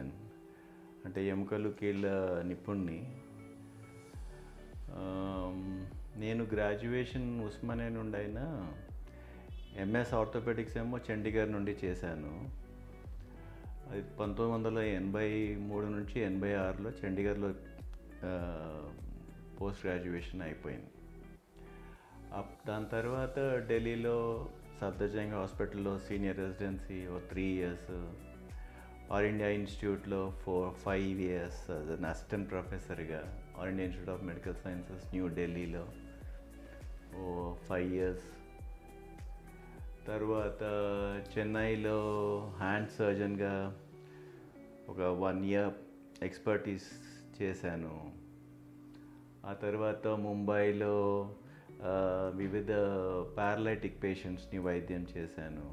Surgeon, అంటే ఎముకలు కీళ్ళ నిపుణుని. నేను గ్రాడ్యుయేషన్ ఉస్మానియా నుండి అయినా ఎంఎస్ ఆర్థోపెడిక్స్ ఏమో చండీగఢ్ నుండి చేశాను. అది 1983 నుంచి 86లో చండీగఢ్లో పోస్ట్ గ్రాడ్యుయేషన్ అయిపోయింది. దాని తర్వాత ఢిల్లీలో సఫ్దర్జంగ్ హాస్పిటల్లో senior residency 3 years, all India ఇన్స్టిట్యూట్లో 5 years అసిస్టెంట్ ప్రొఫెసర్గా, all India institute of medical sciences new ఢిల్లీలో 5 years. తర్వాత చెన్నైలో హ్యాండ్ సర్జన్గా ఒక 1 year ఎక్స్పర్టీస్ చేశాను. ఆ తర్వాత ముంబైలో వివిధ పారాలైటిక్ పేషెంట్స్ని వైద్యం చేశాను.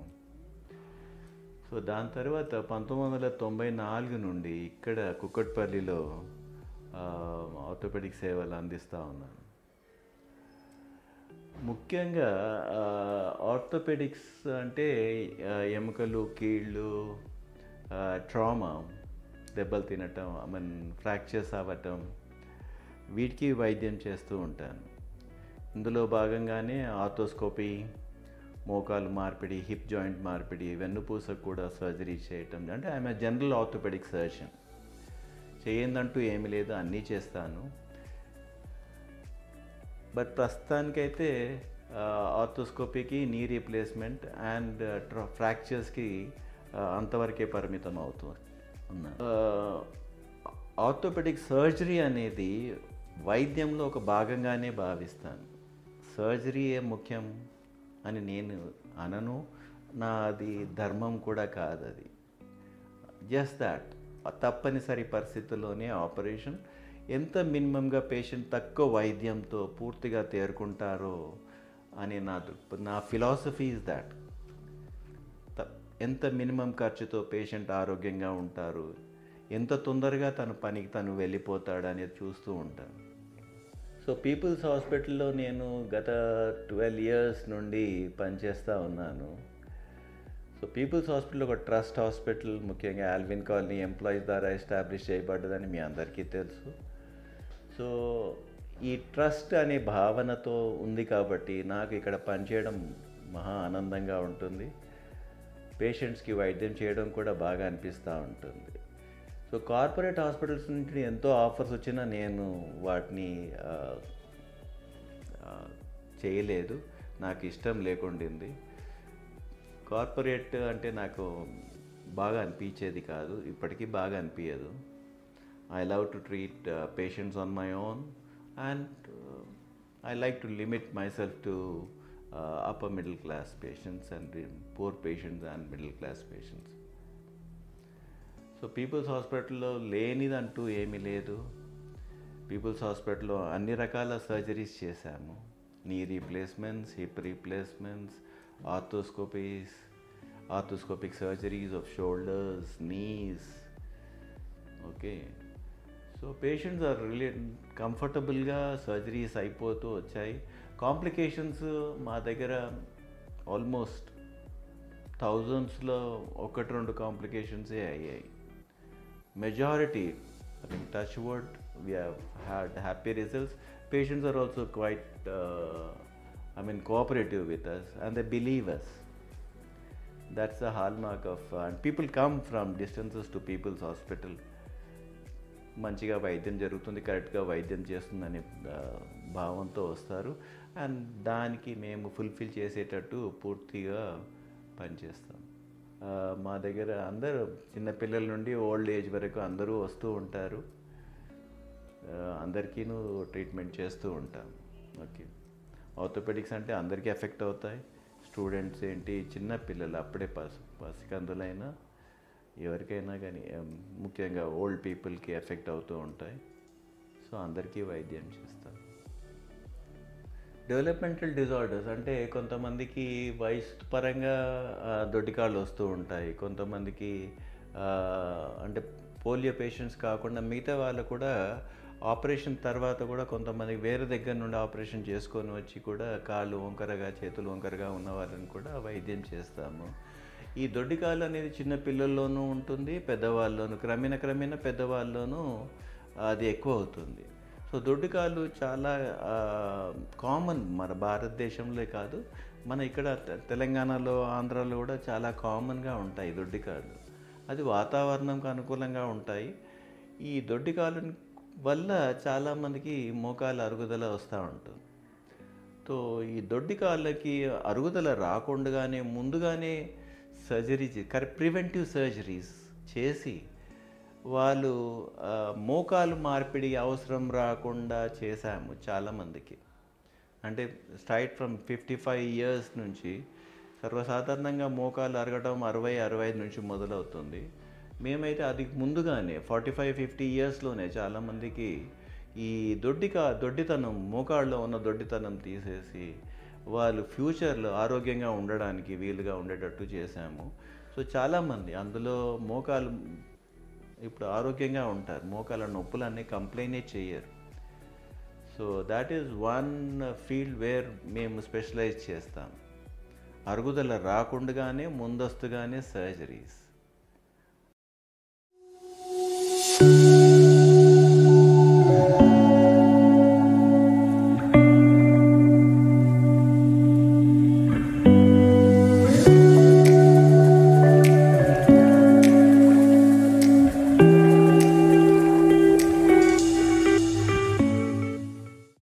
సో దాని తర్వాత 1994 నుండి ఇక్కడ కుక్కట్పల్లిలో ఆర్థోపెడిక్ సేవలు అందిస్తూ ఉన్నాను. ముఖ్యంగా ఆర్థోపెడిక్స్ అంటే ఎముకలు, కీళ్ళు, ట్రామా, దెబ్బలు తినటం, ఫ్రాక్చర్స్ అవ్వటం, వీటికి వైద్యం చేస్తూ ఉంటాను. ఇందులో భాగంగానే ఆర్థోస్కోపీ, మోకాలు మార్పిడి, హిప్ జాయింట్ మార్పిడి, వెన్నుపూసకు కూడా సర్జరీ చేయటం. అంటే I'm a general orthopaedic surgeon. చేయందంటూ ఏమీ లేదు, అన్నీ చేస్తాను. బట్ ప్రస్తుతానికైతే ఆర్థోస్కోపీకి, నీ రీప్లేస్మెంట్ అండ్ ఫ్రాక్చర్స్కి అంతవరకే పరిమితం అవుతూ ఉన్నాను. ఆర్థోపెడిక్ సర్జరీ అనేది వైద్యంలో ఒక భాగంగానే భావిస్తాను. సర్జరీయే ముఖ్యం అని నేను అనను, నాది ధర్మం కూడా కాదు. అది జస్ట్ దాట్ తప్పనిసరి పరిస్థితుల్లోనే ఆపరేషన్. ఎంత మినిమంగా పేషెంట్ తక్కువ వైద్యంతో పూర్తిగా తేరుకుంటారో అని నా ఫిలాసఫీ ఈజ్ దాట్. ఎంత మినిమం ఖర్చుతో పేషెంట్ ఆరోగ్యంగా ఉంటారు, ఎంత తొందరగా తన పనికి తను వెళ్ళిపోతాడు అనేది చూస్తూ ఉంటాను. సో పీపుల్స్ హాస్పిటల్లో నేను గత 12 years నుండి పనిచేస్తూ ఉన్నాను. సో పీపుల్స్ హాస్పిటల్ ఒక ట్రస్ట్ హాస్పిటల్, ముఖ్యంగా ఆల్విన్ కాలనీ ఎంప్లాయీస్ ద్వారా ఎస్టాబ్లిష్ చేయబడ్డదని మీ అందరికీ తెలుసు. సో ఈ ట్రస్ట్ అనే భావనతో ఉంది కాబట్టి నాకు ఇక్కడ పనిచేయడం మహా ఆనందంగా ఉంటుంది. పేషెంట్స్కి వైద్యం చేయడం కూడా బాగా అనిపిస్తూ ఉంటుంది. సో కార్పొరేట్ హాస్పిటల్స్ నుంచి ఎంతో ఆఫర్స్ వచ్చినా నేను వాటిని చేయలేదు, నాకు ఇష్టం లేకుండింది. కార్పొరేట్ అంటే నాకు బాగా అనిపించేది కాదు, ఇప్పటికీ బాగా అనిపించదు. I love to treat patients on my own and I like to limit myself to upper middle class patients and poor patients and middle class patients. So peoples హాస్పిటల్లో లేనిదంటూ ఏమీ లేదు. పీపుల్స్ హాస్పిటల్లో అన్ని రకాల సర్జరీస్ చేశాము. Knee replacements, hip replacements, arthroscopies, arthroscopic surgeries of shoulders, knees. Okay, so patients are really కంఫర్టబుల్గా surgeries అయిపోతూ వచ్చాయి. కాంప్లికేషన్స్ మా దగ్గర ఆల్మోస్ట్ థౌజండ్స్లో 1-2 కాంప్లికేషన్సే అయ్యాయి. Majority, I mean, touch wood, we have had happy results. Patients are also quite, cooperative with us and they believe us. That's the hallmark of, and people come from distances to people's hospital. మంచిగా వైద్యం జరుగుతుంది, కరెక్ట్గా వైద్యం చేస్తుందనే భావంతో వస్తారు. And దానికి మేము fulfil చేసేటట్టు పూర్తిగా పనిచేస్తాం. మా దగ్గర అందరూ చిన్నపిల్లల నుండి ఓల్డ్ ఏజ్ వరకు అందరూ వస్తూ ఉంటారు. అందరికీను ట్రీట్మెంట్ చేస్తూ ఉంటాం. ఓకే, ఆర్థోపెడిక్స్ అంటే అందరికీ ఎఫెక్ట్ అవుతాయి. స్టూడెంట్స్ ఏంటి, చిన్న పిల్లలు, అప్పుడే పసికందులైనా ఎవరికైనా కానీ, ముఖ్యంగా ఓల్డ్ పీపుల్కి ఎఫెక్ట్ అవుతూ ఉంటాయి. సో అందరికీ వైద్యం చేస్తాం. డెవలప్మెంటల్ డిజార్డర్స్ అంటే కొంతమందికి వయసు పరంగా దొడ్డికాళ్ళు వస్తూ ఉంటాయి, కొంతమందికి అంటే పోలియో పేషెంట్స్ కాకుండా మిగతా వాళ్ళు కూడా ఆపరేషన్ తర్వాత కూడా కొంతమందికి వేరే దగ్గర నుండి ఆపరేషన్ చేసుకొని వచ్చి కూడా కాళ్ళు వంకరగా, చేతులు వంకరగా ఉన్న వాళ్ళని కూడా వైద్యం చేస్తాము. ఈ దొడ్డికాలు అనేది చిన్న పిల్లల్లోనూ ఉంటుంది, పెద్దవాళ్ళలోనూ క్రమేణా పెద్దవాళ్ళలోనూ అది ఎక్కువ అవుతుంది. సో దొడ్డికాలు చాలా కామన్ మన భారతదేశంలో కాదు, మన ఇక్కడ తెలంగాణలో, ఆంధ్రాలో కూడా చాలా కామన్గా ఉంటాయి దొడ్డికాలు. అది వాతావరణంకి అనుకూలంగా ఉంటాయి. ఈ దొడ్డికాలు వల్ల చాలామందికి మోకాలు అరుగుదల వస్తూ ఉంటుంది. సో ఈ దొడ్డికాళ్ళకి అరుగుదల రాకుండానే ముందుగానే సర్జరీ ప్రివెంటివ్ సర్జరీస్ చేసి వాళ్ళు మోకాలు మార్పిడి అవసరం రాకుండా చేశాము చాలామందికి. అంటే స్ట్రైట్ ఫ్రమ్ 55 years నుంచి సర్వసాధారణంగా మోకాలు అరగడం 60-65 నుంచి మొదలవుతుంది. మేమైతే అది ముందుగానే 45-50 yearsలోనే చాలామందికి ఈ దొడ్డితనం, మోకాళ్ళలో ఉన్న దొడ్డితనం తీసేసి వాళ్ళు ఫ్యూచర్లో ఆరోగ్యంగా ఉండడానికి వీలుగా ఉండేటట్టు చేశాము. సో చాలామంది అందులో మోకాలు ఇప్పుడు ఆరోగ్యంగా ఉంటారు, మోకాళ్ళ నొప్పులన్నీ కంప్లైంటే చేయరు. So that is one field wear మేము స్పెషలైజ్ చేస్తాం. అరుగుదల రాకుండానే ముందస్తుగానే సర్జరీస్.